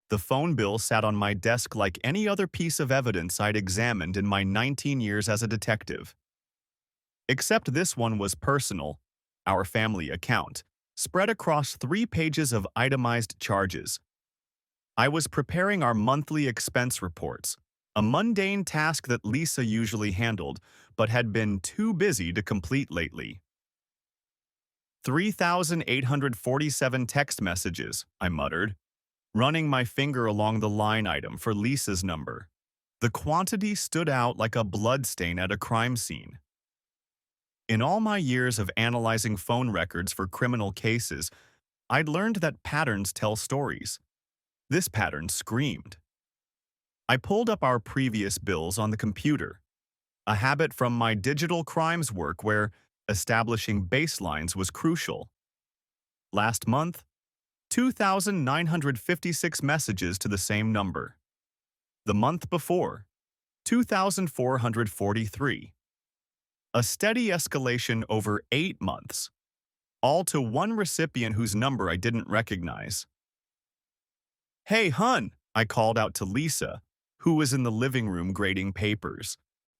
The phone bill sat on my desk like any other piece of evidence I'd examined in my 19 years as a detective. Except this one was personal, our family account, spread across 3 pages of itemized charges. I was preparing our monthly expense reports, a mundane task that Lisa usually handled, but had been too busy to complete lately. 3,847 text messages, I muttered, running my finger along the line item for Lisa's number. The quantity stood out like a bloodstain at a crime scene. In all my years of analyzing phone records for criminal cases, I'd learned that patterns tell stories. This pattern screamed. I pulled up our previous bills on the computer, a habit from my digital crimes work where establishing baselines was crucial. Last month, 2,956 messages to the same number. The month before, 2,443. A steady escalation over 8 months, all to one recipient whose number I didn't recognize. "Hey, hun," I called out to Lisa, who was in the living room grading papers.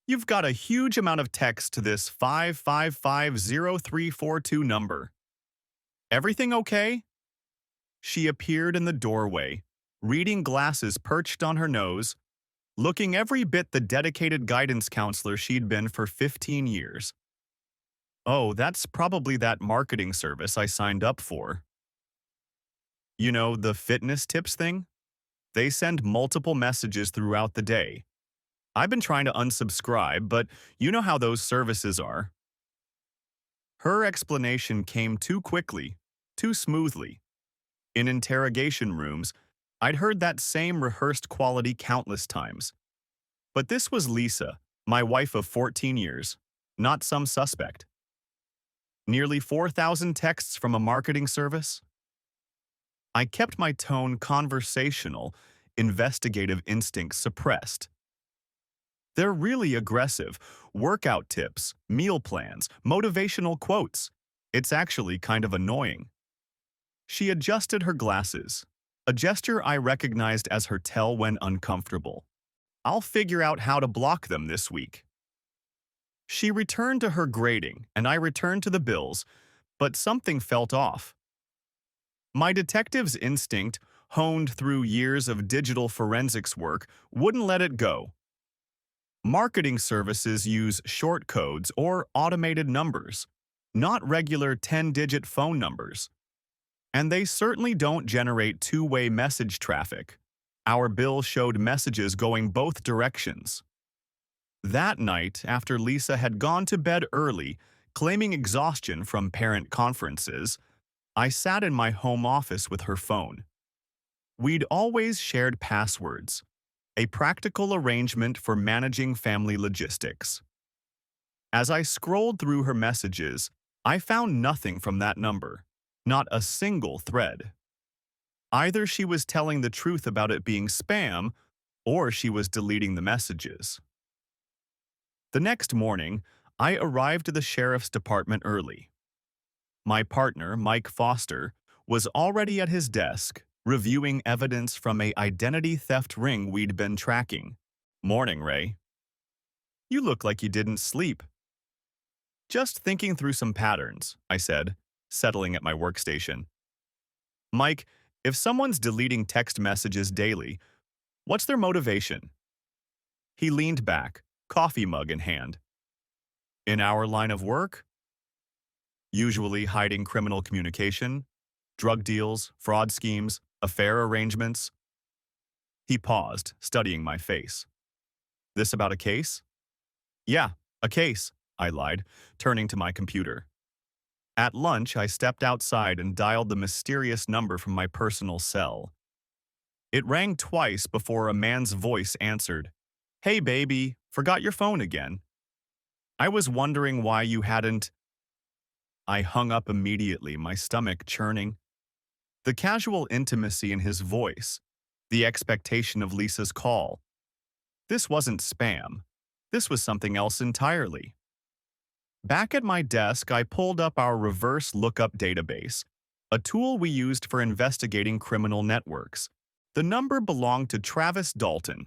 "You've got a huge amount of text to this 5550342 number. Everything okay?" She appeared in the doorway, reading glasses perched on her nose, looking every bit the dedicated guidance counselor she'd been for 15 years. "Oh, that's probably that marketing service I signed up for. You know, the fitness tips thing? They send multiple messages throughout the day. I've been trying to unsubscribe, but you know how those services are." Her explanation came too quickly, too smoothly. In interrogation rooms, I'd heard that same rehearsed quality countless times. But this was Lisa, my wife of 14 years, not some suspect. Nearly 4,000 texts from a marketing service? I kept my tone conversational, investigative instincts suppressed. They're really aggressive. Workout tips, meal plans, motivational quotes. It's actually kind of annoying. She adjusted her glasses, a gesture I recognized as her tell when uncomfortable. "I'll figure out how to block them this week." She returned to her grading, and I returned to the bills, but something felt off. My detective's instinct, honed through years of digital forensics work, wouldn't let it go. Marketing services use short codes or automated numbers, not regular 10-digit phone numbers. And they certainly don't generate two-way message traffic. Our bill showed messages going both directions. That night, after Lisa had gone to bed early, claiming exhaustion from parent conferences, I sat in my home office with her phone. We'd always shared passwords, a practical arrangement for managing family logistics. As I scrolled through her messages, I found nothing from that number. Not a single thread. Either she was telling the truth about it being spam, or she was deleting the messages. The next morning, I arrived at the sheriff's department early. My partner, Mike Foster, was already at his desk, reviewing evidence from a identity theft ring we'd been tracking. "Morning, Ray. You look like you didn't sleep." "Just thinking through some patterns," I said, settling at my workstation. "Mike, if someone's deleting text messages daily, what's their motivation?" He leaned back, coffee mug in hand. "In our line of work? Usually hiding criminal communication, drug deals, fraud schemes, affair arrangements." He paused, studying my face. "This about a case?" "Yeah, a case," I lied, turning to my computer. At lunch, I stepped outside and dialed the mysterious number from my personal cell. It rang twice before a man's voice answered. "Hey, baby, forgot your phone again. I was wondering why you hadn't—" I hung up immediately, my stomach churning. The casual intimacy in his voice, the expectation of Lisa's call. This wasn't spam. This was something else entirely. Back at my desk, I pulled up our reverse lookup database, a tool we used for investigating criminal networks. The number belonged to Travis Dalton,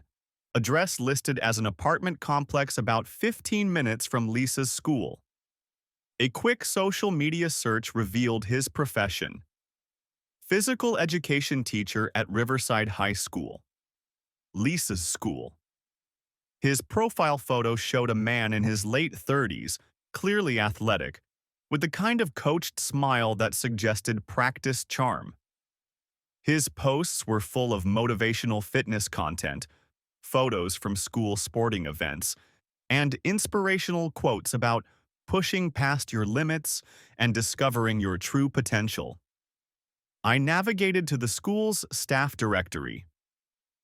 address listed as an apartment complex about 15 minutes from Lisa's school. A quick social media search revealed his profession: physical education teacher at Riverside High School, Lisa's school. His profile photo showed a man in his late 30s, clearly athletic, with the kind of coached smile that suggested practiced charm. His posts were full of motivational fitness content, photos from school sporting events, and inspirational quotes about pushing past your limits and discovering your true potential. I navigated to the school's staff directory.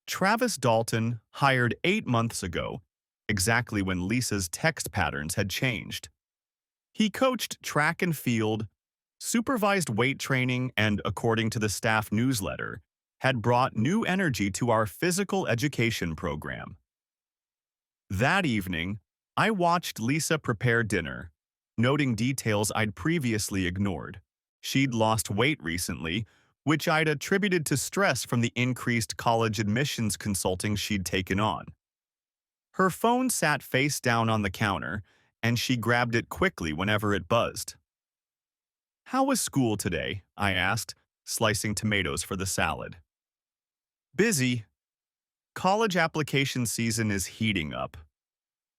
Travis Dalton, hired 8 months ago, exactly when Lisa's text patterns had changed. He coached track and field, supervised weight training, and, according to the staff newsletter, had brought new energy to our physical education program. That evening, I watched Lisa prepare dinner, noting details I'd previously ignored. She'd lost weight recently, which I'd attributed to stress from the increased college admissions consulting she'd taken on. Her phone sat face down on the counter, and she grabbed it quickly whenever it buzzed. "How was school today?" I asked, slicing tomatoes for the salad. "Busy. College application season is heating up."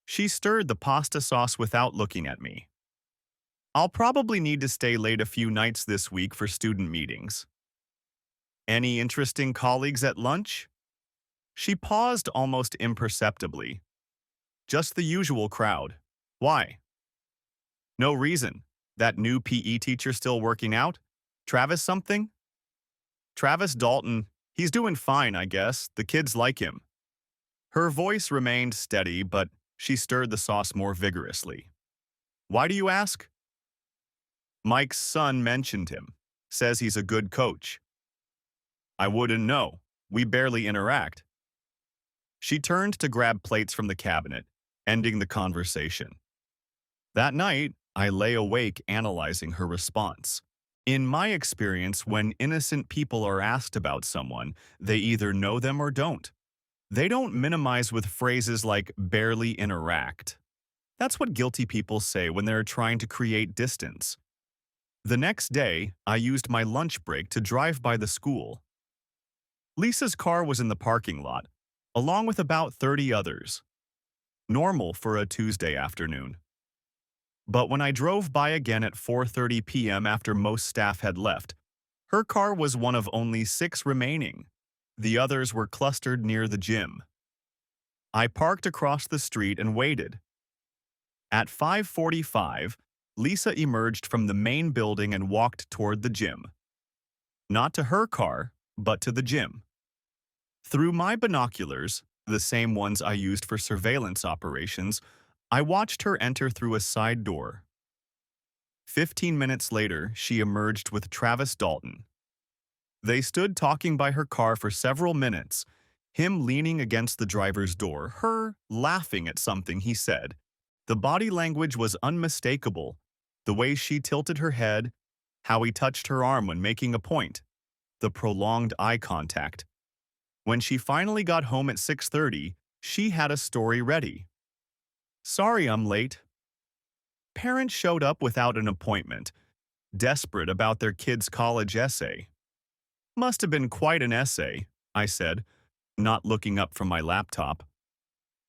She stirred the pasta sauce without looking at me. "I'll probably need to stay late a few nights this week for student meetings." "Any interesting colleagues at lunch?" She paused almost imperceptibly. "Just the usual crowd." "Why?" "No reason. That new PE teacher still working out? Travis something?" "Travis Dalton. He's doing fine, I guess. The kids like him." Her voice remained steady, but she stirred the sauce more vigorously. "Why do you ask?" "Mike's son mentioned him. Says he's a good coach." "I wouldn't know. We barely interact." She turned to grab plates from the cabinet, ending the conversation. That night, I lay awake analyzing her response. In my experience, when innocent people are asked about someone, they either know them or don't. They don't minimize with phrases like barely interact. That's what guilty people say when they're trying to create distance. The next day, I used my lunch break to drive by the school. Lisa's car was in the parking lot, along with about 30 others. Normal for a Tuesday afternoon. But when I drove by again at 4:30 p.m. after most staff had left, her car was one of only 6 remaining. The others were clustered near the gym. I parked across the street and waited. At 5:45, Lisa emerged from the main building and walked toward the gym. Not to her car, but to the gym. Through my binoculars, the same ones I used for surveillance operations, I watched her enter through a side door. 15 minutes later, she emerged with Travis Dalton. They stood talking by her car for several minutes, him leaning against the driver's door, her laughing at something he said. The body language was unmistakable, the way she tilted her head, how he touched her arm when making a point, the prolonged eye contact. When she finally got home at 6:30, she had a story ready. "Sorry I'm late." Parents showed up without an appointment, desperate about their kid's college essay. "Must have been quite an essay," I said, not looking up from my laptop.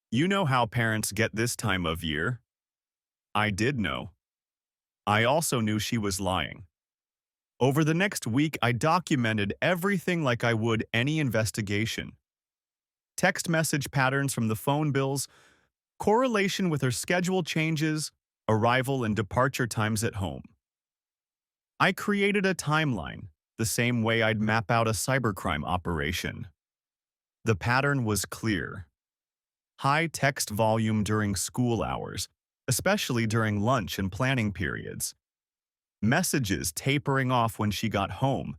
"You know how parents get this time of year." I did know. I also knew she was lying. Over the next week, I documented everything like I would any investigation. Text message patterns from the phone bills, correlation with her schedule changes, arrival and departure times at home. I created a timeline, the same way I'd map out a cybercrime operation. The pattern was clear. High text volume during school hours, especially during lunch and planning periods. Messages tapering off when she got home,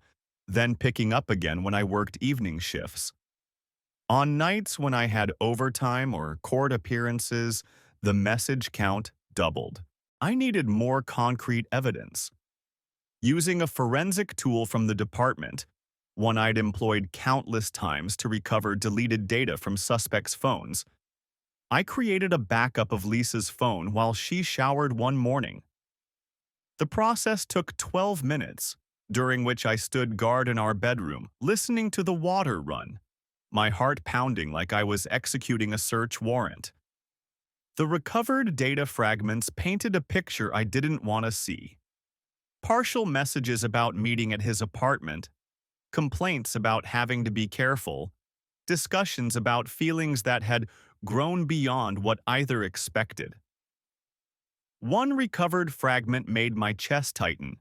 then picking up again when I worked evening shifts. On nights when I had overtime or court appearances, the message count doubled. I needed more concrete evidence. Using a forensic tool from the department, one I'd employed countless times to recover deleted data from suspects' phones. I created a backup of Lisa's phone while she showered one morning. The process took 12 minutes, during which I stood guard in our bedroom, listening to the water run, my heart pounding like I was executing a search warrant. The recovered data fragments painted a picture I didn't want to see. Partial messages about meeting at his apartment, complaints about having to be careful, discussions about feelings that had grown beyond what either expected. One recovered fragment made my chest tighten.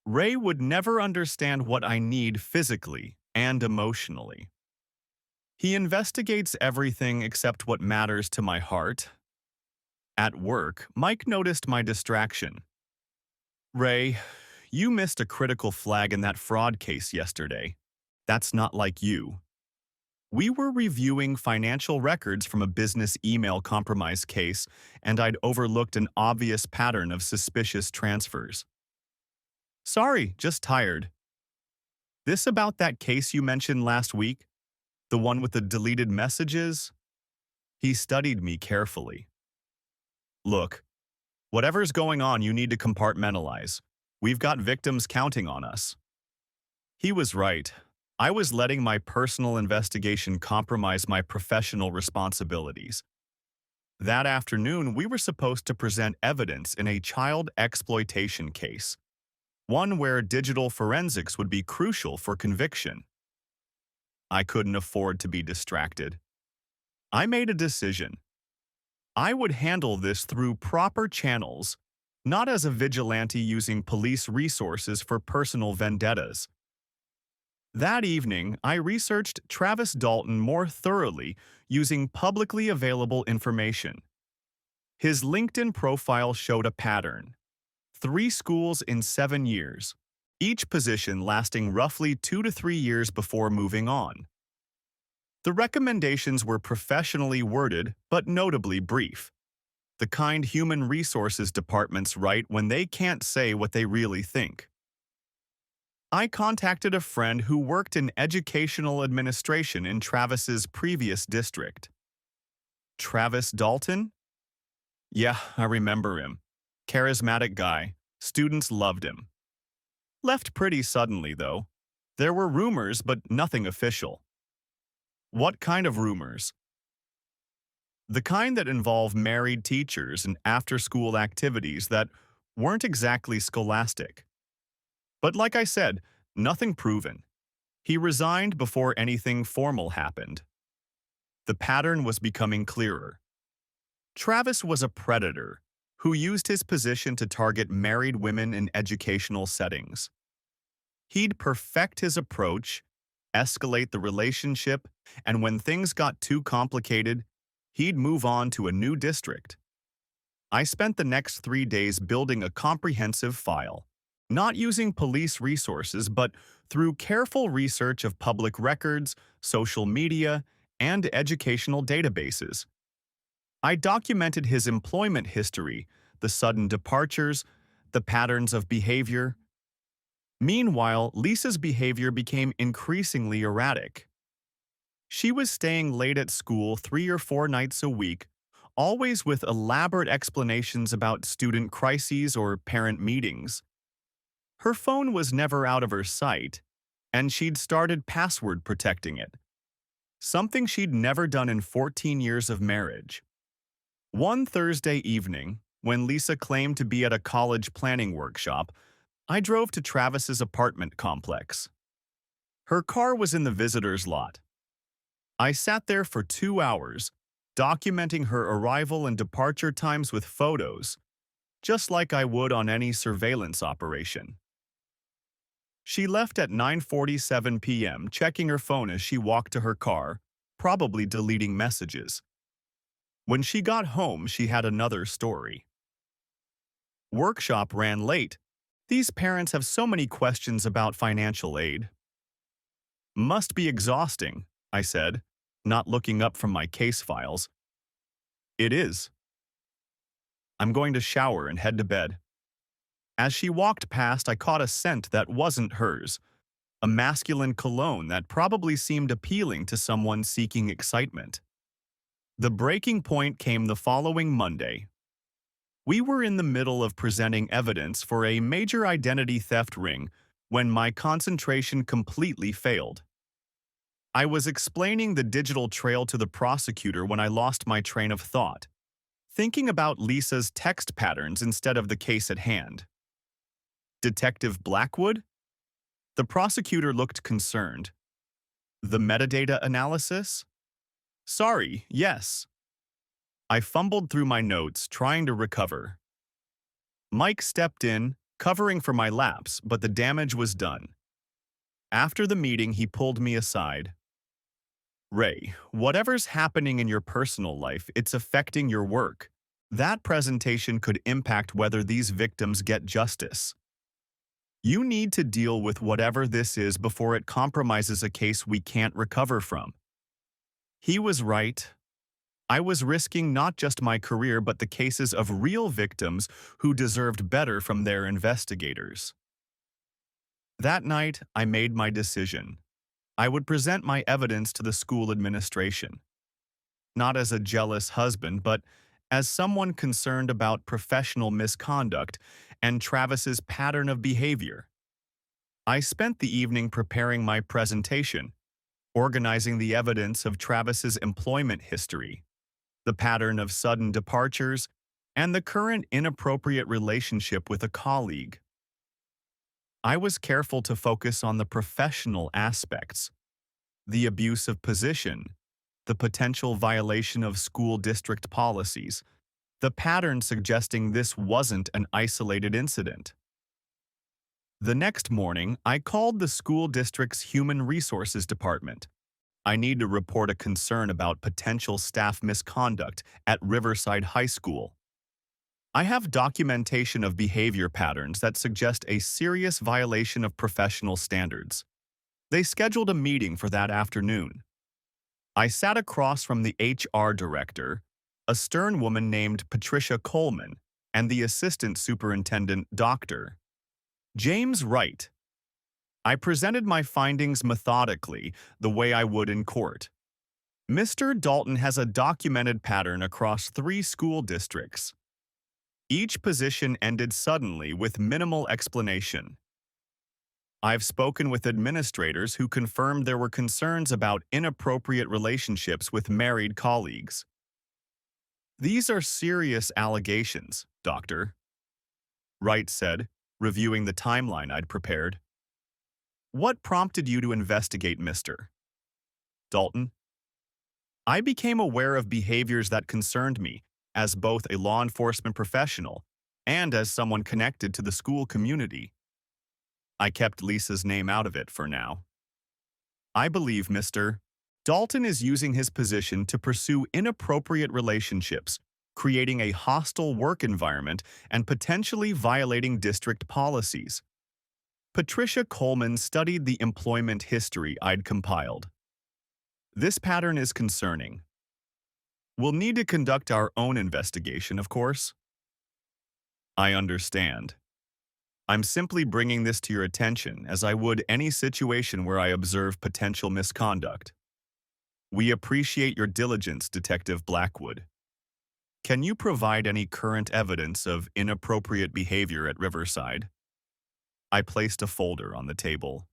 Ray would never understand what I need physically and emotionally. He investigates everything except what matters to my heart. At work, Mike noticed my distraction. Ray, you missed a critical flag in that fraud case yesterday. That's not like you. We were reviewing financial records from a business email compromise case, and I'd overlooked an obvious pattern of suspicious transfers. Sorry, just tired. This about that case you mentioned last week? The one with the deleted messages? He studied me carefully. Look, whatever's going on, you need to compartmentalize. We've got victims counting on us. He was right. I was letting my personal investigation compromise my professional responsibilities. That afternoon, we were supposed to present evidence in a child exploitation case, one where digital forensics would be crucial for conviction. I couldn't afford to be distracted. I made a decision. I would handle this through proper channels, not as a vigilante using police resources for personal vendettas. That evening, I researched Travis Dalton more thoroughly using publicly available information. His LinkedIn profile showed a pattern: 3 schools in 7 years, each position lasting roughly 2 to 3 years before moving on. The recommendations were professionally worded but notably brief, the kind human resources departments write when they can't say what they really think. I contacted a friend who worked in educational administration in Travis's previous district. Travis Dalton? Yeah, I remember him. Charismatic guy. Students loved him. Left pretty suddenly, though. There were rumors, but nothing official. What kind of rumors? The kind that involve married teachers and after-school activities that weren't exactly scholastic. But like I said, nothing proven. He resigned before anything formal happened. The pattern was becoming clearer. Travis was a predator who used his position to target married women in educational settings. He'd perfect his approach, escalate the relationship, and when things got too complicated, he'd move on to a new district. I spent the next 3 days building a comprehensive file, not using police resources, but through careful research of public records, social media, and educational databases. I documented his employment history, the sudden departures, the patterns of behavior. Meanwhile, Lisa's behavior became increasingly erratic. She was staying late at school 3 or 4 nights a week, always with elaborate explanations about student crises or parent meetings. Her phone was never out of her sight, and she'd started password protecting it, something she'd never done in 14 years of marriage. One Thursday evening, when Lisa claimed to be at a college planning workshop, I drove to Travis's apartment complex. Her car was in the visitor's lot. I sat there for 2 hours, documenting her arrival and departure times with photos, just like I would on any surveillance operation. She left at 9:47 p.m., checking her phone as she walked to her car, probably deleting messages. When she got home, she had another story. Workshop ran late. These parents have so many questions about financial aid. Must be exhausting, I said, not looking up from my case files. It is. I'm going to shower and head to bed. As she walked past, I caught a scent that wasn't hers, a masculine cologne that probably seemed appealing to someone seeking excitement. The breaking point came the following Monday. We were in the middle of presenting evidence for a major identity theft ring when my concentration completely failed. I was explaining the digital trail to the prosecutor when I lost my train of thought, thinking about Lisa's text patterns instead of the case at hand. Detective Blackwood? The prosecutor looked concerned. The metadata analysis? Sorry, yes. I fumbled through my notes, trying to recover. Mike stepped in, covering for my lapse, but the damage was done. After the meeting, he pulled me aside. Ray, whatever's happening in your personal life, it's affecting your work. That presentation could impact whether these victims get justice. You need to deal with whatever this is before it compromises a case we can't recover from. He was right. I was risking not just my career but the cases of real victims who deserved better from their investigators. That night, I made my decision. I would present my evidence to the school administration. Not as a jealous husband, but as someone concerned about professional misconduct and Travis's pattern of behavior. I spent the evening preparing my presentation, organizing the evidence of Travis's employment history, the pattern of sudden departures, and the current inappropriate relationship with a colleague. I was careful to focus on the professional aspects, the abuse of position, the potential violation of school district policies, the pattern suggesting this wasn't an isolated incident. The next morning, I called the school district's Human Resources Department. I need to report a concern about potential staff misconduct at Riverside High School. I have documentation of behavior patterns that suggest a serious violation of professional standards. They scheduled a meeting for that afternoon. I sat across from the HR director, a stern woman named Patricia Coleman, and the assistant superintendent, Dr. James Wright. I presented my findings methodically, the way I would in court. Mr. Dalton has a documented pattern across 3 school districts. Each position ended suddenly with minimal explanation. I've spoken with administrators who confirmed there were concerns about inappropriate relationships with married colleagues. These are serious allegations, Doctor, Wright said, reviewing the timeline I'd prepared. What prompted you to investigate Mr. Dalton? I became aware of behaviors that concerned me as both a law enforcement professional and as someone connected to the school community. I kept Lisa's name out of it for now. I believe Mr. Dalton is using his position to pursue inappropriate relationships, creating a hostile work environment and potentially violating district policies. Patricia Coleman studied the employment history I'd compiled. This pattern is concerning. We'll need to conduct our own investigation, of course. I understand. I'm simply bringing this to your attention as I would any situation where I observe potential misconduct. We appreciate your diligence, Detective Blackwood. Can you provide any current evidence of inappropriate behavior at Riverside? I placed a folder on the table.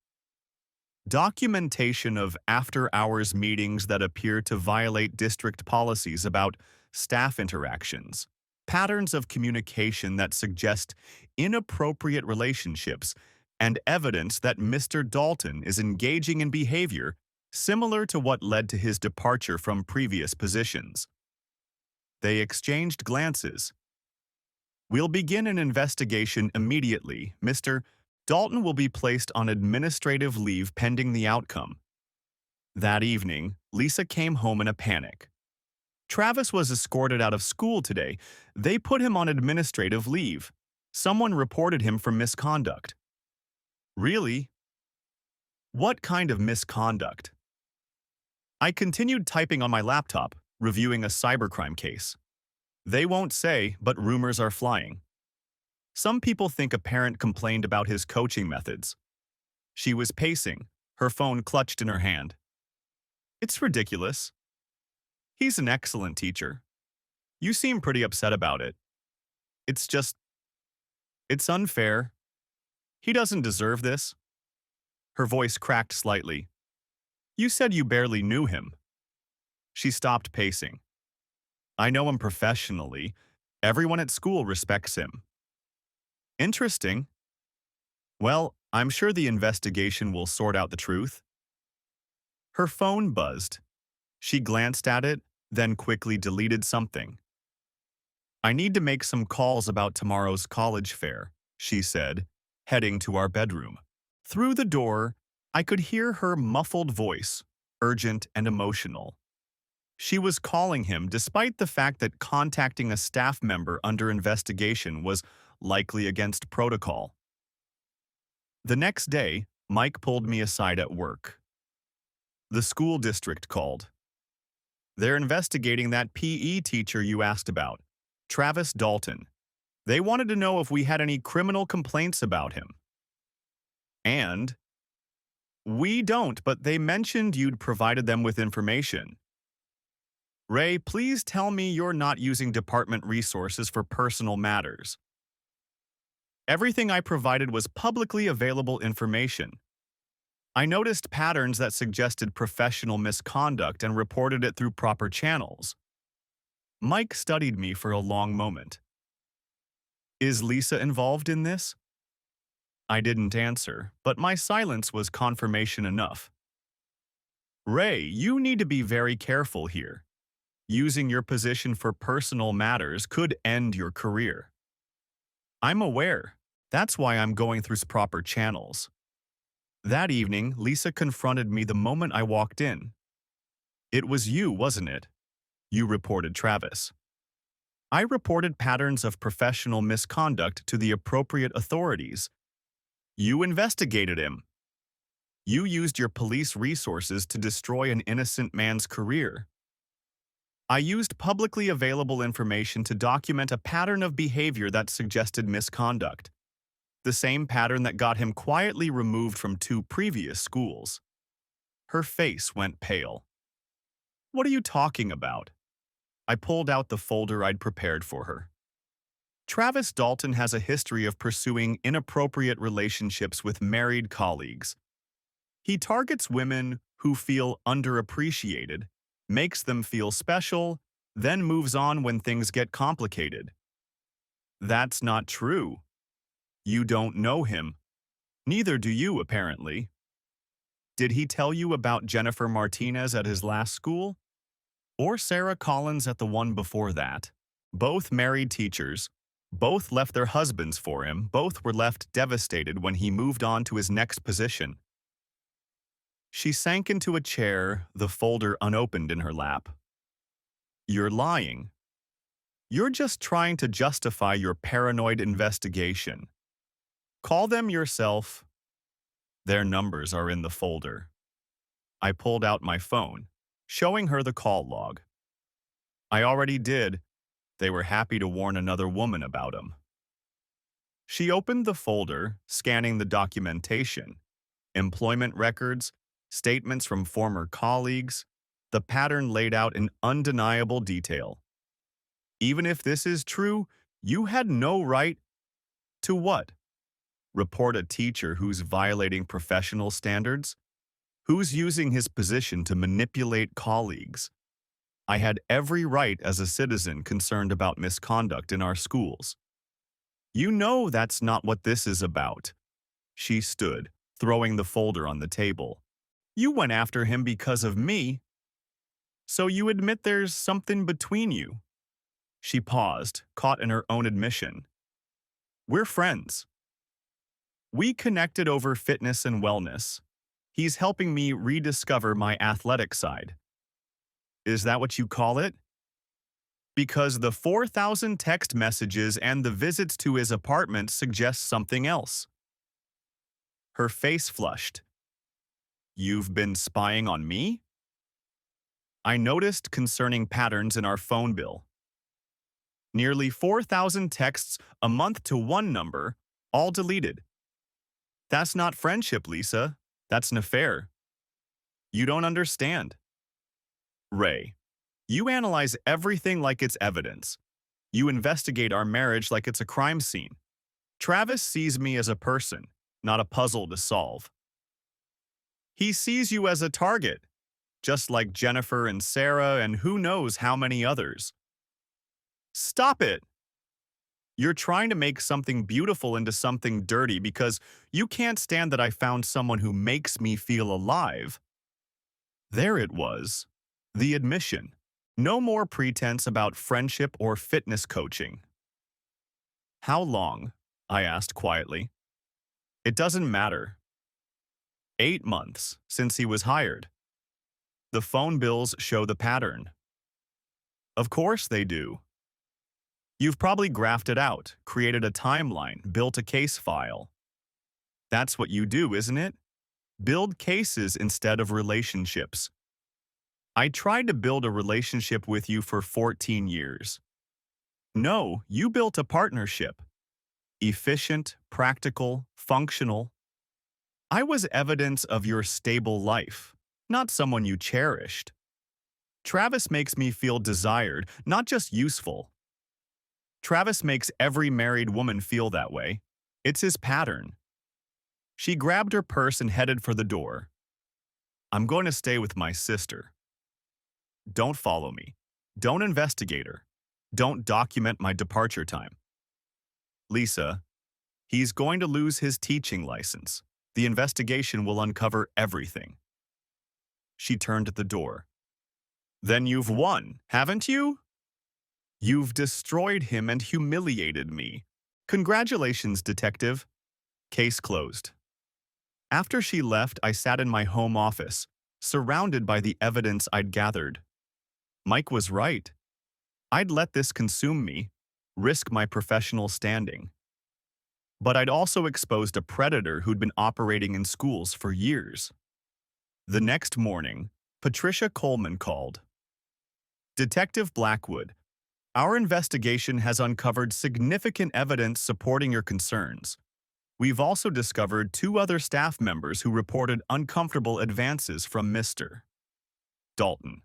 Documentation of after-hours meetings that appear to violate district policies about staff interactions, patterns of communication that suggest inappropriate relationships, and evidence that Mr. Dalton is engaging in behavior similar to what led to his departure from previous positions. They exchanged glances. We'll begin an investigation immediately, Mr. Dalton will be placed on administrative leave pending the outcome. That evening, Lisa came home in a panic. Travis was escorted out of school today. They put him on administrative leave. Someone reported him for misconduct. Really? What kind of misconduct? I continued typing on my laptop, reviewing a cybercrime case. They won't say, but rumors are flying. Some people think a parent complained about his coaching methods. She was pacing, her phone clutched in her hand. It's ridiculous. He's an excellent teacher. You seem pretty upset about it. It's just, it's unfair. He doesn't deserve this. Her voice cracked slightly. You said you barely knew him. She stopped pacing. I know him professionally. Everyone at school respects him. Interesting. Well, I'm sure the investigation will sort out the truth. Her phone buzzed. She glanced at it, then quickly deleted something. I need to make some calls about tomorrow's college fair, she said, heading to our bedroom. Through the door, I could hear her muffled voice, urgent and emotional. She was calling him despite the fact that contacting a staff member under investigation was likely against protocol. The next day, Mike pulled me aside at work. The school district called. They're investigating that PE teacher you asked about, Travis Dalton. They wanted to know if we had any criminal complaints about him. And we don't, but they mentioned you'd provided them with information. Ray, please tell me you're not using department resources for personal matters. Everything I provided was publicly available information. I noticed patterns that suggested professional misconduct and reported it through proper channels. Mike studied me for a long moment. Is Lisa involved in this? I didn't answer, but my silence was confirmation enough. Ray, you need to be very careful here. Using your position for personal matters could end your career. I'm aware. That's why I'm going through proper channels. That evening, Lisa confronted me the moment I walked in. It was you, wasn't it? You reported Travis. I reported patterns of professional misconduct to the appropriate authorities. You investigated him. You used your police resources to destroy an innocent man's career. I used publicly available information to document a pattern of behavior that suggested misconduct, the same pattern that got him quietly removed from 2 previous schools. Her face went pale. What are you talking about? I pulled out the folder I'd prepared for her. Travis Dalton has a history of pursuing inappropriate relationships with married colleagues. He targets women who feel underappreciated, makes them feel special, then moves on when things get complicated. That's not true. You don't know him. Neither do you, apparently. Did he tell you about Jennifer Martinez at his last school? Or Sarah Collins at the one before that? Both married teachers. Both left their husbands for him. Both were left devastated when he moved on to his next position. She sank into a chair, the folder unopened in her lap. You're lying. You're just trying to justify your paranoid investigation. Call them yourself. Their numbers are in the folder. I pulled out my phone, showing her the call log. I already did. They were happy to warn another woman about him. She opened the folder, scanning the documentation. Employment records, statements from former colleagues, the pattern laid out in undeniable detail. Even if this is true, you had no right to what? Report a teacher who's violating professional standards? Who's using his position to manipulate colleagues? I had every right as a citizen concerned about misconduct in our schools. You know that's not what this is about. She stood, throwing the folder on the table. You went after him because of me. So you admit there's something between you. She paused, caught in her own admission. We're friends. We connected over fitness and wellness. He's helping me rediscover my athletic side. Is that what you call it? Because the 4,000 text messages and the visits to his apartment suggest something else. Her face flushed. You've been spying on me? I noticed concerning patterns in our phone bill. Nearly 4,000 texts a month to one number, all deleted. That's not friendship, Lisa. That's an affair. You don't understand. Ray, you analyze everything like it's evidence. You investigate our marriage like it's a crime scene. Travis sees me as a person, not a puzzle to solve. He sees you as a target, just like Jennifer and Sarah and who knows how many others. Stop it! You're trying to make something beautiful into something dirty because you can't stand that I found someone who makes me feel alive. There it was. The admission. No more pretense about friendship or fitness coaching. How long? I asked quietly. It doesn't matter. 8 months since he was hired. The phone bills show the pattern. Of course they do. You've probably graphed it out, created a timeline, built a case file. That's what you do, isn't it? Build cases instead of relationships. I tried to build a relationship with you for 14 years. No, you built a partnership. Efficient, practical, functional. I was evidence of your stable life, not someone you cherished. Travis makes me feel desired, not just useful. Travis makes every married woman feel that way. It's his pattern. She grabbed her purse and headed for the door. I'm going to stay with my sister. Don't follow me. Don't investigate her. Don't document my departure time. Lisa, he's going to lose his teaching license. The investigation will uncover everything. She turned at the door. Then you've won, haven't you? You've destroyed him and humiliated me. Congratulations, detective. Case closed. After she left, I sat in my home office, surrounded by the evidence I'd gathered. Mike was right. I'd let this consume me, risk my professional standing. But I'd also exposed a predator who'd been operating in schools for years. The next morning, Patricia Coleman called. Detective Blackwood, our investigation has uncovered significant evidence supporting your concerns. We've also discovered 2 other staff members who reported uncomfortable advances from Mr. Dalton.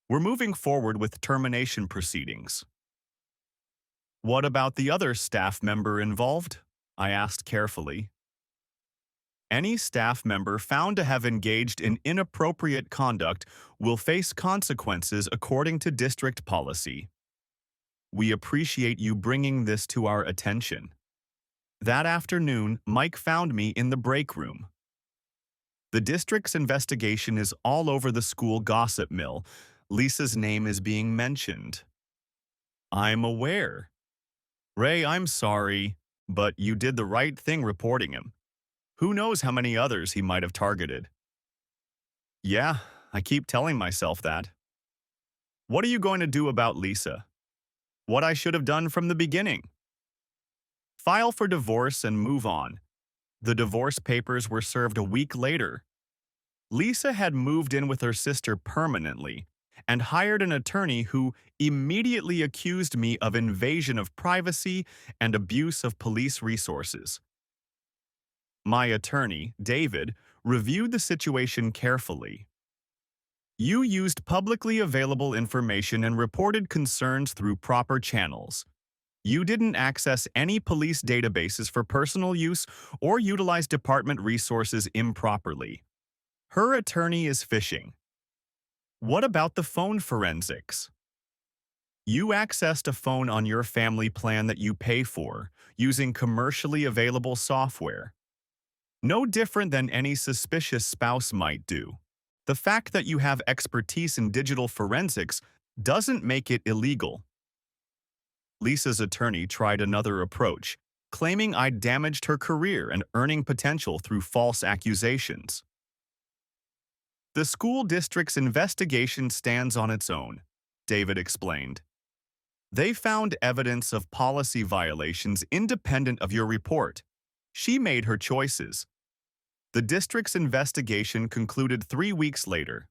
We're moving forward with termination proceedings. What about the other staff member involved? I asked carefully. Any staff member found to have engaged in inappropriate conduct will face consequences according to district policy. We appreciate you bringing this to our attention. That afternoon, Mike found me in the break room. The district's investigation is all over the school gossip mill. Lisa's name is being mentioned. I'm aware. Ray, I'm sorry, but you did the right thing reporting him. Who knows how many others he might have targeted? Yeah, I keep telling myself that. What are you going to do about Lisa? What I should have done from the beginning? File for divorce and move on. The divorce papers were served a week later. Lisa had moved in with her sister permanently and hired an attorney who immediately accused me of invasion of privacy and abuse of police resources. My attorney, David, reviewed the situation carefully. You used publicly available information and reported concerns through proper channels. You didn't access any police databases for personal use or utilize department resources improperly. Her attorney is fishing. What about the phone forensics? You accessed a phone on your family plan that you pay for, using commercially available software. No different than any suspicious spouse might do. The fact that you have expertise in digital forensics doesn't make it illegal. Lisa's attorney tried another approach, claiming I'd damaged her career and earning potential through false accusations. The school district's investigation stands on its own, David explained. They found evidence of policy violations independent of your report. She made her choices. The district's investigation concluded 3 weeks later.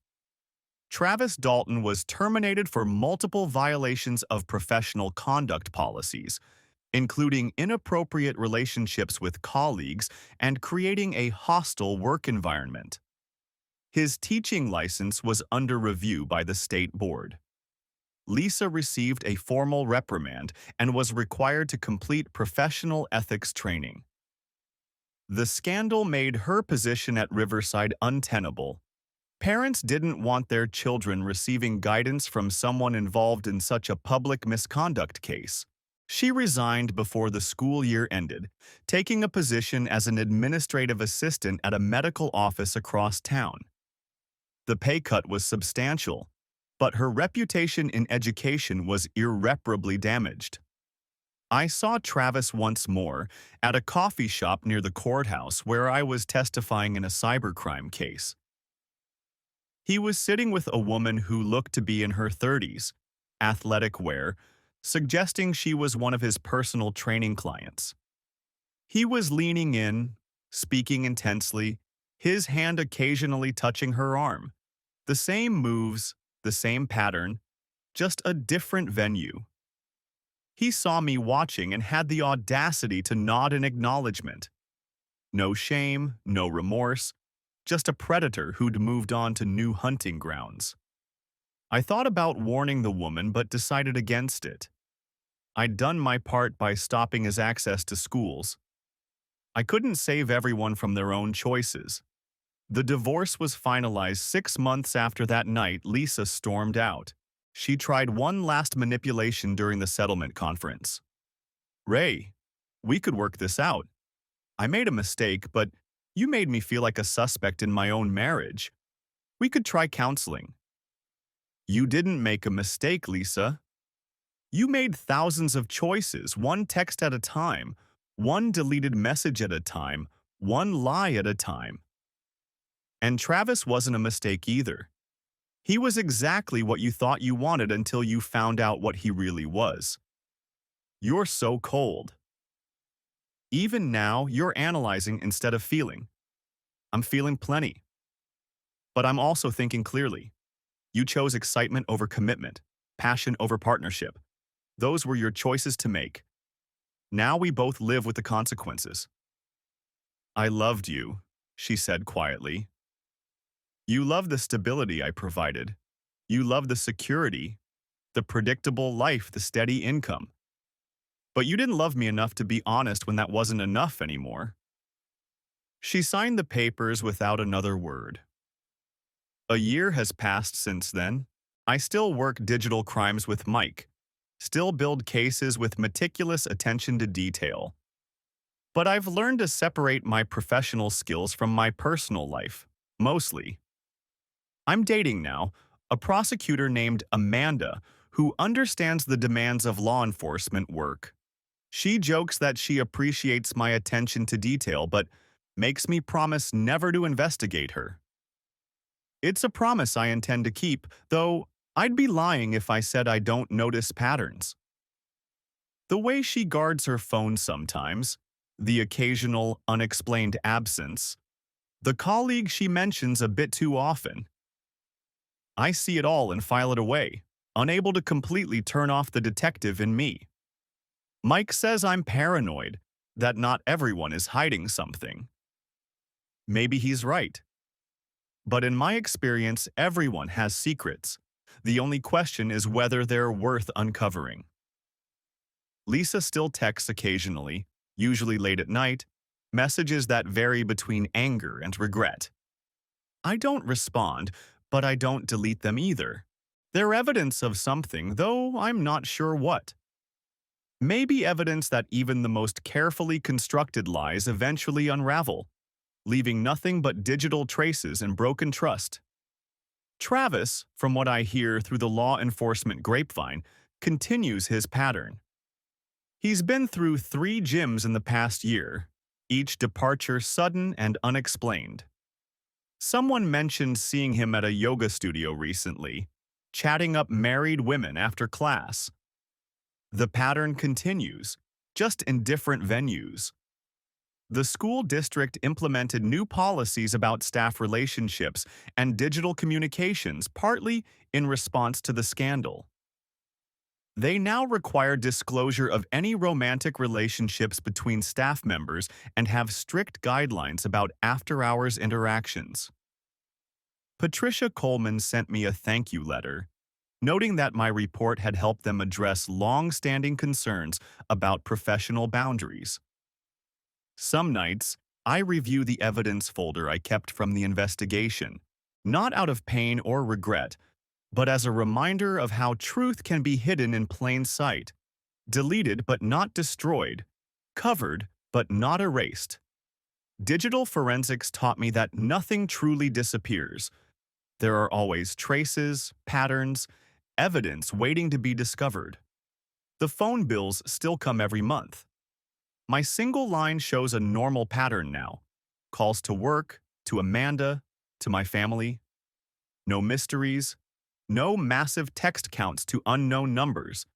Travis Dalton was terminated for multiple violations of professional conduct policies, including inappropriate relationships with colleagues and creating a hostile work environment. His teaching license was under review by the state board. Lisa received a formal reprimand and was required to complete professional ethics training. The scandal made her position at Riverside untenable. Parents didn't want their children receiving guidance from someone involved in such a public misconduct case. She resigned before the school year ended, taking a position as an administrative assistant at a medical office across town. The pay cut was substantial, but her reputation in education was irreparably damaged. I saw Travis once more at a coffee shop near the courthouse where I was testifying in a cybercrime case. He was sitting with a woman who looked to be in her 30s, athletic wear, suggesting she was one of his personal training clients. He was leaning in, speaking intensely, his hand occasionally touching her arm. The same moves, the same pattern, just a different venue. He saw me watching and had the audacity to nod in acknowledgement. No shame, no remorse, just a predator who'd moved on to new hunting grounds. I thought about warning the woman but decided against it. I'd done my part by stopping his access to schools. I couldn't save everyone from their own choices. The divorce was finalized 6 months after that night. Lisa stormed out. She tried one last manipulation during the settlement conference. "Ray, we could work this out. I made a mistake, but you made me feel like a suspect in my own marriage. We could try counseling." "You didn't make a mistake, Lisa. You made thousands of choices, one text at a time, one deleted message at a time, one lie at a time. And Travis wasn't a mistake either. He was exactly what you thought you wanted until you found out what he really was. You're so cold. Even now, you're analyzing instead of feeling. I'm feeling plenty. But I'm also thinking clearly. You chose excitement over commitment, passion over partnership. Those were your choices to make. Now we both live with the consequences." "I loved you," she said quietly. "You loved the stability I provided. You loved the security, the predictable life, the steady income. But you didn't love me enough to be honest when that wasn't enough anymore." She signed the papers without another word. A year has passed since then. I still work digital crimes with Mike, still build cases with meticulous attention to detail. But I've learned to separate my professional skills from my personal life, mostly. I'm dating now, a prosecutor named Amanda who understands the demands of law enforcement work. She jokes that she appreciates my attention to detail but makes me promise never to investigate her. It's a promise I intend to keep, though I'd be lying if I said I don't notice patterns. The way she guards her phone sometimes, the occasional unexplained absence, the colleague she mentions a bit too often. I see it all and file it away, unable to completely turn off the detective in me. Mike says I'm paranoid, that not everyone is hiding something. Maybe he's right. But in my experience, everyone has secrets. The only question is whether they're worth uncovering. Lisa still texts occasionally, usually late at night, messages that vary between anger and regret. I don't respond, but I don't delete them either. They're evidence of something, though I'm not sure what. Maybe evidence that even the most carefully constructed lies eventually unravel, leaving nothing but digital traces and broken trust. Travis, from what I hear through the law enforcement grapevine, continues his pattern. He's been through 3 gyms in the past year, each departure sudden and unexplained. Someone mentioned seeing him at a yoga studio recently, chatting up married women after class. The pattern continues, just in different venues. The school district implemented new policies about staff relationships and digital communications, partly in response to the scandal. They now require disclosure of any romantic relationships between staff members and have strict guidelines about after-hours interactions. Patricia Coleman sent me a thank you letter, noting that my report had helped them address long-standing concerns about professional boundaries. Some nights, I review the evidence folder I kept from the investigation, not out of pain or regret, but as a reminder of how truth can be hidden in plain sight, deleted but not destroyed, covered but not erased. Digital forensics taught me that nothing truly disappears. There are always traces, patterns, evidence waiting to be discovered. The phone bills still come every month. My single line shows a normal pattern now. Calls to work, to Amanda, to my family. No mysteries. No massive text counts to unknown numbers.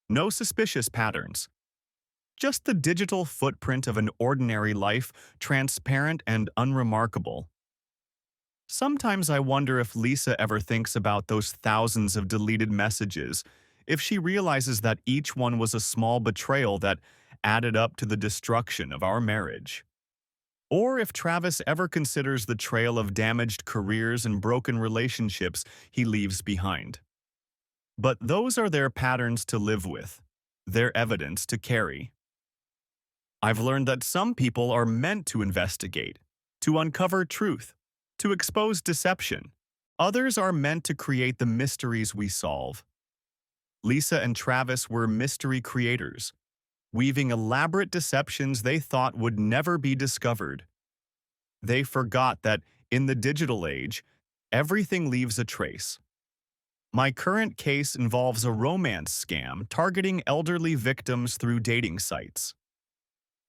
No suspicious patterns. Just the digital footprint of an ordinary life, transparent and unremarkable. Sometimes I wonder if Lisa ever thinks about those thousands of deleted messages, if she realizes that each one was a small betrayal that added up to the destruction of our marriage. Or if Travis ever considers the trail of damaged careers and broken relationships he leaves behind. But those are their patterns to live with, their evidence to carry. I've learned that some people are meant to investigate, to uncover truth, to expose deception. Others are meant to create the mysteries we solve. Lisa and Travis were mystery creators, weaving elaborate deceptions they thought would never be discovered. They forgot that, in the digital age, everything leaves a trace. My current case involves a romance scam targeting elderly victims through dating sites.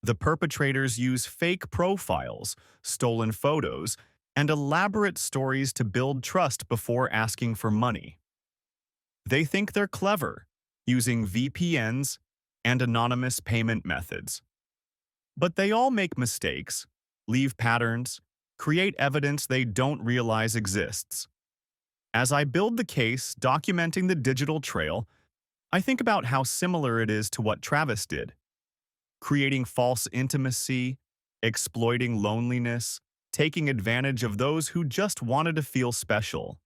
The perpetrators use fake profiles, stolen photos, and elaborate stories to build trust before asking for money. They think they're clever, using VPNs and anonymous payment methods. But they all make mistakes, leave patterns, create evidence they don't realize exists. As I build the case, documenting the digital trail, I think about how similar it is to what Travis did. Creating false intimacy, exploiting loneliness, taking advantage of those who just wanted to feel special.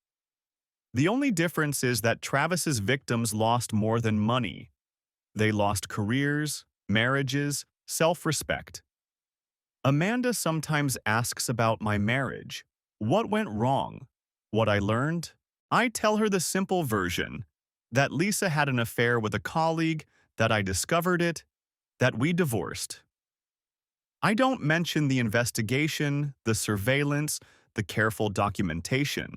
The only difference is that Travis's victims lost more than money. They lost careers, marriages, self-respect. Amanda sometimes asks about my marriage, what went wrong, what I learned. I tell her the simple version, that Lisa had an affair with a colleague, that I discovered it, that we divorced. I don't mention the investigation, the surveillance, the careful documentation.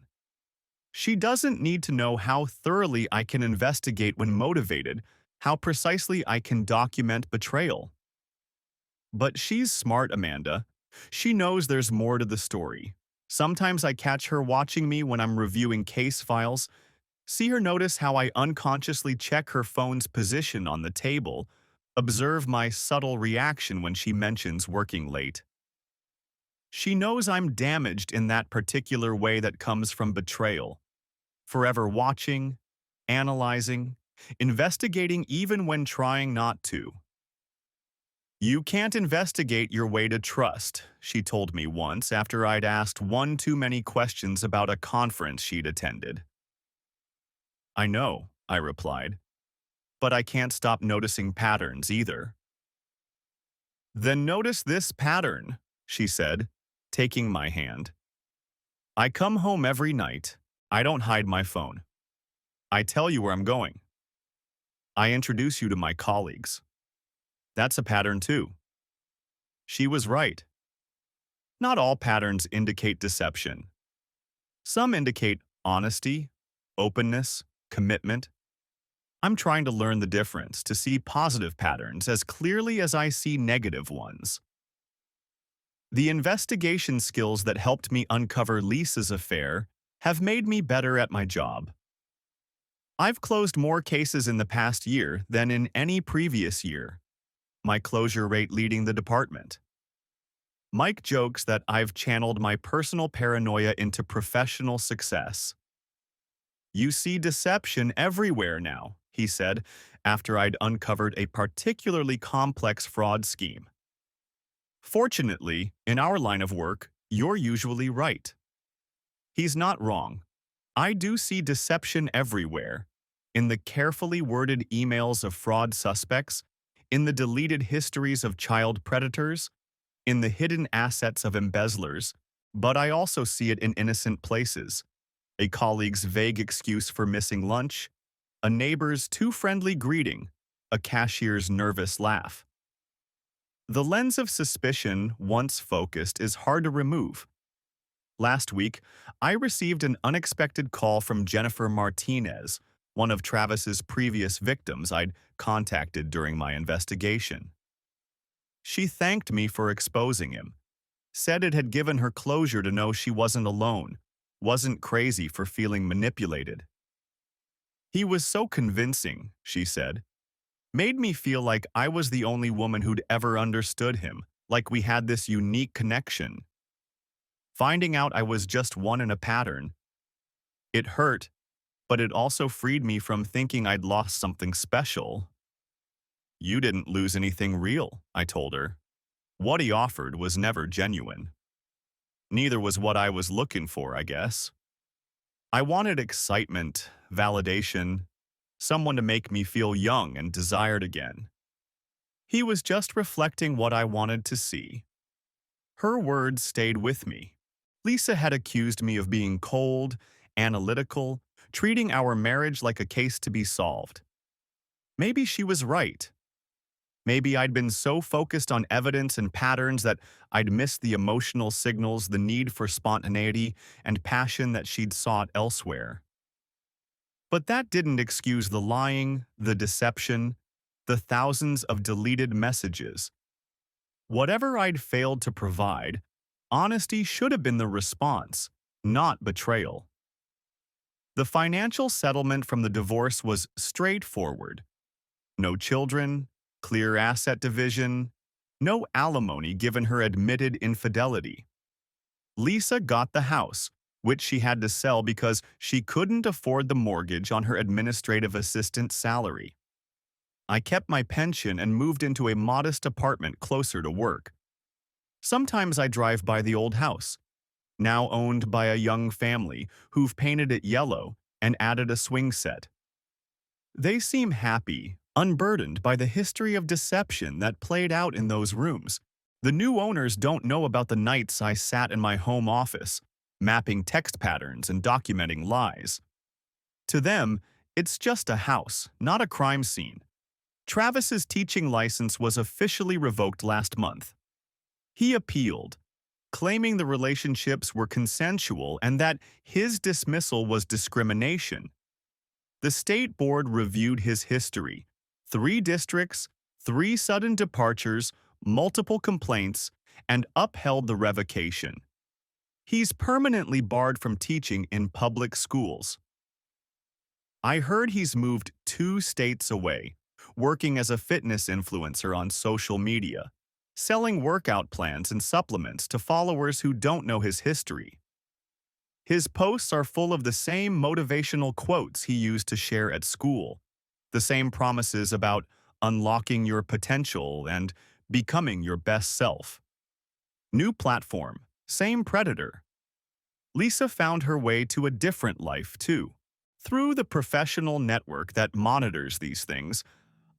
She doesn't need to know how thoroughly I can investigate when motivated, how precisely I can document betrayal. But she's smart, Amanda. She knows there's more to the story. Sometimes I catch her watching me when I'm reviewing case files, see her notice how I unconsciously check her phone's position on the table, observe my subtle reaction when she mentions working late. She knows I'm damaged in that particular way that comes from betrayal. Forever watching, analyzing, investigating even when trying not to. You can't investigate your way to trust, she told me once after I'd asked one too many questions about a conference she'd attended. I know, I replied, but I can't stop noticing patterns either. Then notice this pattern, she said, taking my hand. I come home every night. I don't hide my phone. I tell you where I'm going. I introduce you to my colleagues. That's a pattern too. She was right. Not all patterns indicate deception. Some indicate honesty, openness, commitment. I'm trying to learn the difference, to see positive patterns as clearly as I see negative ones. The investigation skills that helped me uncover Lisa's affair have made me better at my job. I've closed more cases in the past year than in any previous year, my closure rate leading the department. Mike jokes that I've channeled my personal paranoia into professional success. You see deception everywhere now, he said, after I'd uncovered a particularly complex fraud scheme. Fortunately, in our line of work, you're usually right. He's not wrong. I do see deception everywhere. In the carefully worded emails of fraud suspects, in the deleted histories of child predators, in the hidden assets of embezzlers, but I also see it in innocent places. A colleague's vague excuse for missing lunch, a neighbor's too friendly greeting, a cashier's nervous laugh. The lens of suspicion, once focused, is hard to remove. Last week, I received an unexpected call from Jennifer Martinez, one of Travis's previous victims I'd contacted during my investigation. She thanked me for exposing him, said it had given her closure to know she wasn't alone, wasn't crazy for feeling manipulated. He was so convincing, she said, made me feel like I was the only woman who'd ever understood him, like we had this unique connection. Finding out I was just one in a pattern, it hurt, but it also freed me from thinking I'd lost something special. You didn't lose anything real, I told her. What he offered was never genuine. Neither was what I was looking for, I guess. I wanted excitement, validation, someone to make me feel young and desired again. He was just reflecting what I wanted to see. Her words stayed with me. Lisa had accused me of being cold, analytical, treating our marriage like a case to be solved. Maybe she was right. Maybe I'd been so focused on evidence and patterns that I'd missed the emotional signals, the need for spontaneity and passion that she'd sought elsewhere. But that didn't excuse the lying, the deception, the thousands of deleted messages. Whatever I'd failed to provide, honesty should have been the response, not betrayal. The financial settlement from the divorce was straightforward. No children, clear asset division, no alimony given her admitted infidelity. Lisa got the house, which she had to sell because she couldn't afford the mortgage on her administrative assistant's salary. I kept my pension and moved into a modest apartment closer to work. Sometimes I drive by the old house, now owned by a young family who've painted it yellow and added a swing set. They seem happy, unburdened by the history of deception that played out in those rooms. The new owners don't know about the nights I sat in my home office, mapping text patterns and documenting lies. To them, it's just a house, not a crime scene. Travis's teaching license was officially revoked last month. He appealed, claiming the relationships were consensual and that his dismissal was discrimination. The state board reviewed his history: 3 districts, 3 sudden departures, multiple complaints, and upheld the revocation. He's permanently barred from teaching in public schools. I heard he's moved 2 states away, working as a fitness influencer on social media, selling workout plans and supplements to followers who don't know his history. His posts are full of the same motivational quotes he used to share at school, the same promises about unlocking your potential and becoming your best self. New platform, same predator. Lisa found her way to a different life, too. Through the professional network that monitors these things,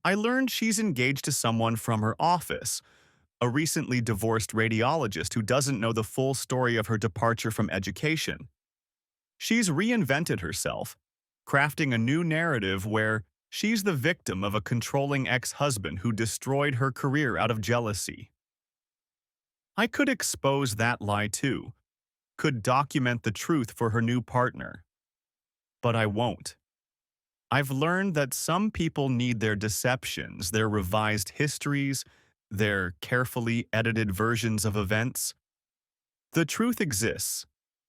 I learned she's engaged to someone from her office, a recently divorced radiologist who doesn't know the full story of her departure from education. She's reinvented herself, crafting a new narrative where she's the victim of a controlling ex-husband who destroyed her career out of jealousy. I could expose that lie too, could document the truth for her new partner. But I won't. I've learned that some people need their deceptions, their revised histories, their carefully edited versions of events. The truth exists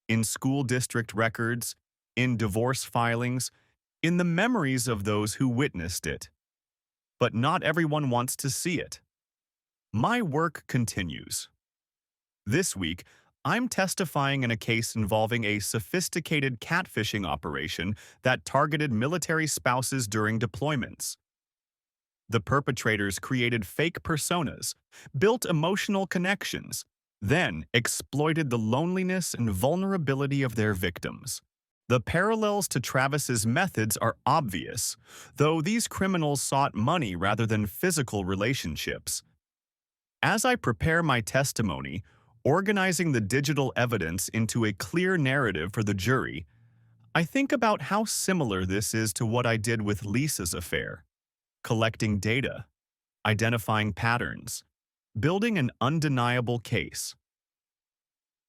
in school district records, in divorce filings, in the memories of those who witnessed it. But not everyone wants to see it. My work continues. This week, I'm testifying in a case involving a sophisticated catfishing operation that targeted military spouses during deployments. The perpetrators created fake personas, built emotional connections, then exploited the loneliness and vulnerability of their victims. The parallels to Travis's methods are obvious, though these criminals sought money rather than physical relationships. As I prepare my testimony, organizing the digital evidence into a clear narrative for the jury, I think about how similar this is to what I did with Lisa's affair: collecting data, identifying patterns, building an undeniable case.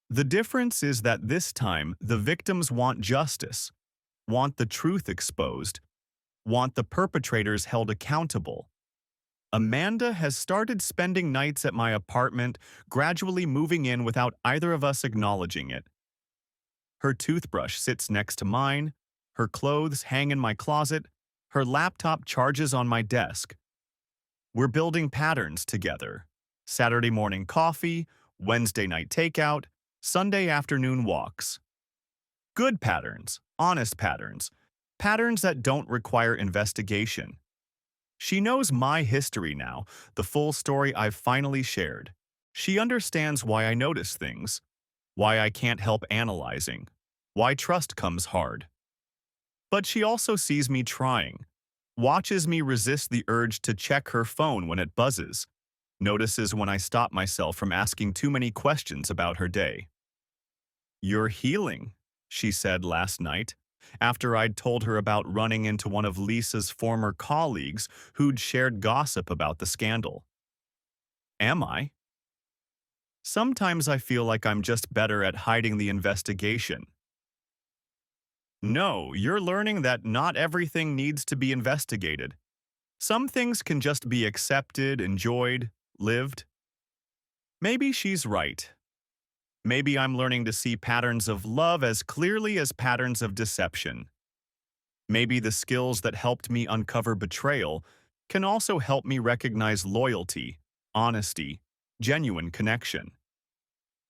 The difference is that this time the victims want justice, want the truth exposed, want the perpetrators held accountable. Amanda has started spending nights at my apartment, gradually moving in without either of us acknowledging it. Her toothbrush sits next to mine, her clothes hang in my closet, her laptop charges on my desk. We're building patterns together. Saturday morning coffee, Wednesday night takeout, Sunday afternoon walks. Good patterns, honest patterns, patterns that don't require investigation. She knows my history now, the full story I've finally shared. She understands why I notice things, why I can't help analyzing, why trust comes hard. But she also sees me trying, watches me resist the urge to check her phone when it buzzes, notices when I stop myself from asking too many questions about her day. "You're healing," she said last night, after I'd told her about running into one of Lisa's former colleagues who'd shared gossip about the scandal. Am I? Sometimes I feel like I'm just better at hiding the investigation. No, you're learning that not everything needs to be investigated. Some things can just be accepted, enjoyed, lived. Maybe she's right. Maybe I'm learning to see patterns of love as clearly as patterns of deception. Maybe the skills that helped me uncover betrayal can also help me recognize loyalty, honesty, genuine connection.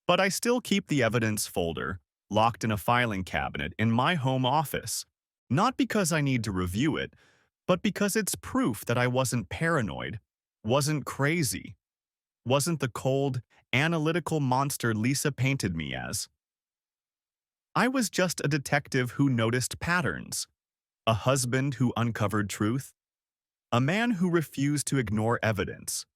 But I still keep the evidence folder locked in a filing cabinet in my home office, not because I need to review it, but because it's proof that I wasn't paranoid, wasn't crazy, wasn't the cold, analytical monster Lisa painted me as. I was just a detective who noticed patterns, a husband who uncovered truth, a man who refused to ignore evidence.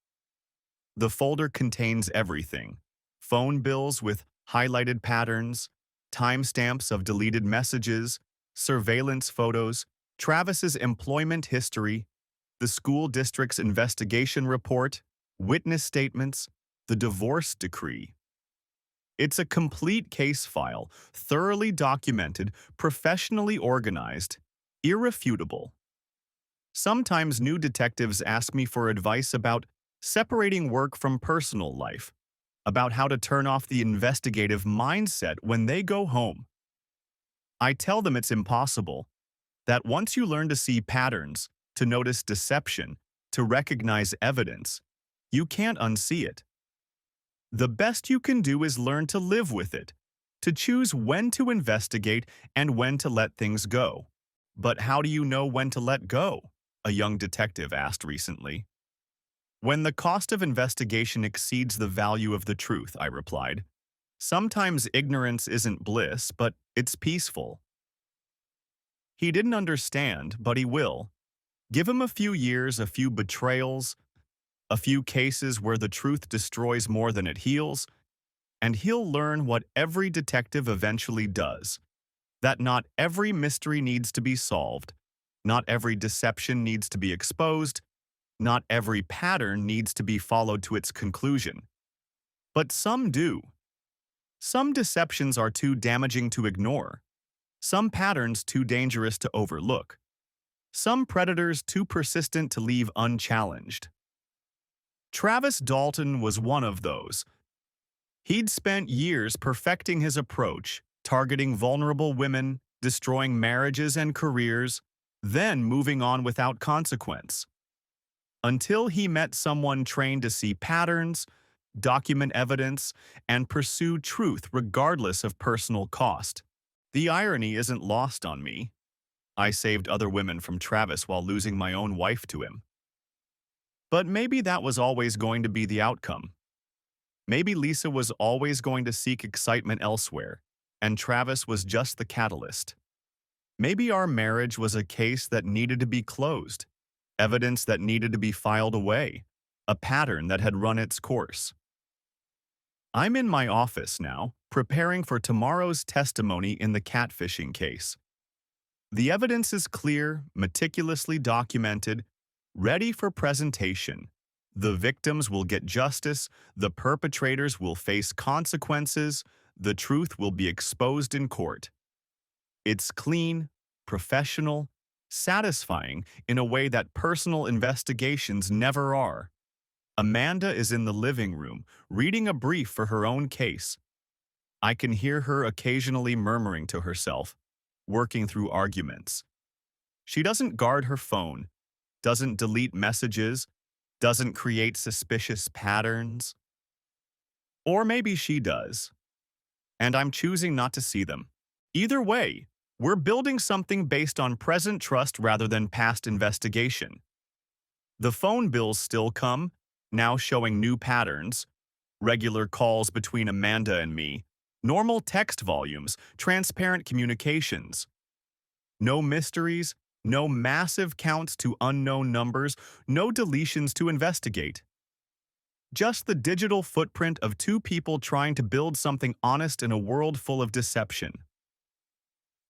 The folder contains everything: phone bills with highlighted patterns, timestamps of deleted messages, surveillance photos, Travis's employment history, the school district's investigation report, witness statements, the divorce decree. It's a complete case file, thoroughly documented, professionally organized, irrefutable. Sometimes new detectives ask me for advice about separating work from personal life, about how to turn off the investigative mindset when they go home. I tell them it's impossible, that once you learn to see patterns, to notice deception, to recognize evidence, you can't unsee it. The best you can do is learn to live with it, to choose when to investigate and when to let things go. But how do you know when to let go? A young detective asked recently. When the cost of investigation exceeds the value of the truth, I replied. Sometimes ignorance isn't bliss, but it's peaceful. He didn't understand, but he will. Give him a few years, a few betrayals, a few cases where the truth destroys more than it heals, and he'll learn what every detective eventually does: that not every mystery needs to be solved, not every deception needs to be exposed, not every pattern needs to be followed to its conclusion. But some do. Some deceptions are too damaging to ignore, some patterns too dangerous to overlook, some predators too persistent to leave unchallenged. Travis Dalton was one of those. He'd spent years perfecting his approach, targeting vulnerable women, destroying marriages and careers, then moving on without consequence. Until he met someone trained to see patterns, document evidence, and pursue truth regardless of personal cost. The irony isn't lost on me. I saved other women from Travis while losing my own wife to him. But maybe that was always going to be the outcome. Maybe Lisa was always going to seek excitement elsewhere, and Travis was just the catalyst. Maybe our marriage was a case that needed to be closed, evidence that needed to be filed away, a pattern that had run its course. I'm in my office now, preparing for tomorrow's testimony in the catfishing case. The evidence is clear, meticulously documented, ready for presentation. The victims will get justice, the perpetrators will face consequences, the truth will be exposed in court. It's clean, professional, satisfying in a way that personal investigations never are. Amanda is in the living room, reading a brief for her own case. I can hear her occasionally murmuring to herself, working through arguments. She doesn't guard her phone, doesn't delete messages, doesn't create suspicious patterns. Or maybe she does, and I'm choosing not to see them. Either way, we're building something based on present trust rather than past investigation. The phone bills still come, now showing new patterns, regular calls between Amanda and me, normal text volumes, transparent communications. No mysteries, no massive counts to unknown numbers, no deletions to investigate. Just the digital footprint of two people trying to build something honest in a world full of deception.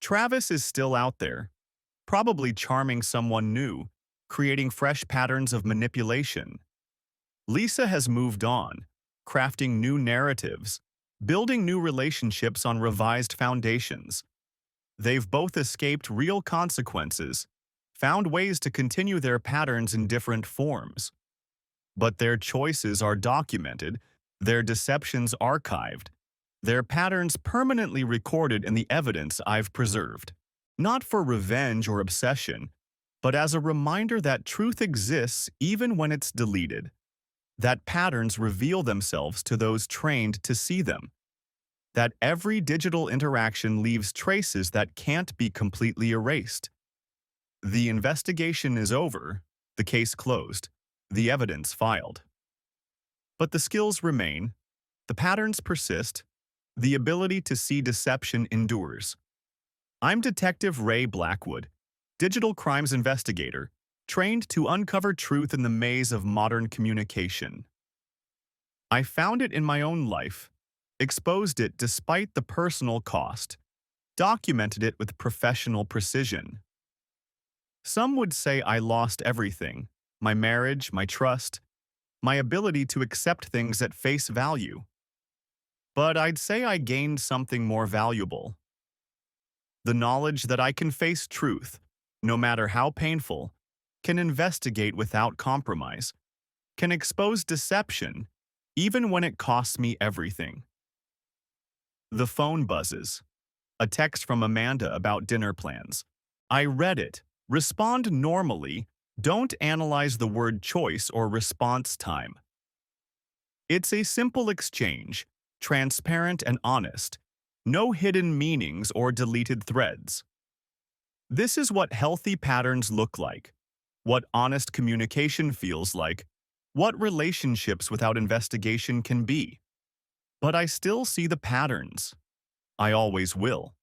Travis is still out there, probably charming someone new, creating fresh patterns of manipulation. Lisa has moved on, crafting new narratives, building new relationships on revised foundations. They've both escaped real consequences, found ways to continue their patterns in different forms. But their choices are documented, their deceptions archived, their patterns permanently recorded in the evidence I've preserved. Not for revenge or obsession, but as a reminder that truth exists even when it's deleted, that patterns reveal themselves to those trained to see them, that every digital interaction leaves traces that can't be completely erased. The investigation is over, the case closed, the evidence filed. But the skills remain, the patterns persist, the ability to see deception endures. I'm Detective Ray Blackwood, digital crimes investigator, trained to uncover truth in the maze of modern communication. I found it in my own life, exposed it despite the personal cost, documented it with professional precision. Some would say I lost everything, my marriage, my trust, my ability to accept things at face value. But I'd say I gained something more valuable. The knowledge that I can face truth, no matter how painful, can investigate without compromise, can expose deception, even when it costs me everything. The phone buzzes. A text from Amanda about dinner plans. I read it. Respond normally. Don't analyze the word choice or response time. It's a simple exchange, transparent and honest. No hidden meanings or deleted threads. This is what healthy patterns look like, what honest communication feels like, what relationships without investigation can be. But I still see the patterns. I always will.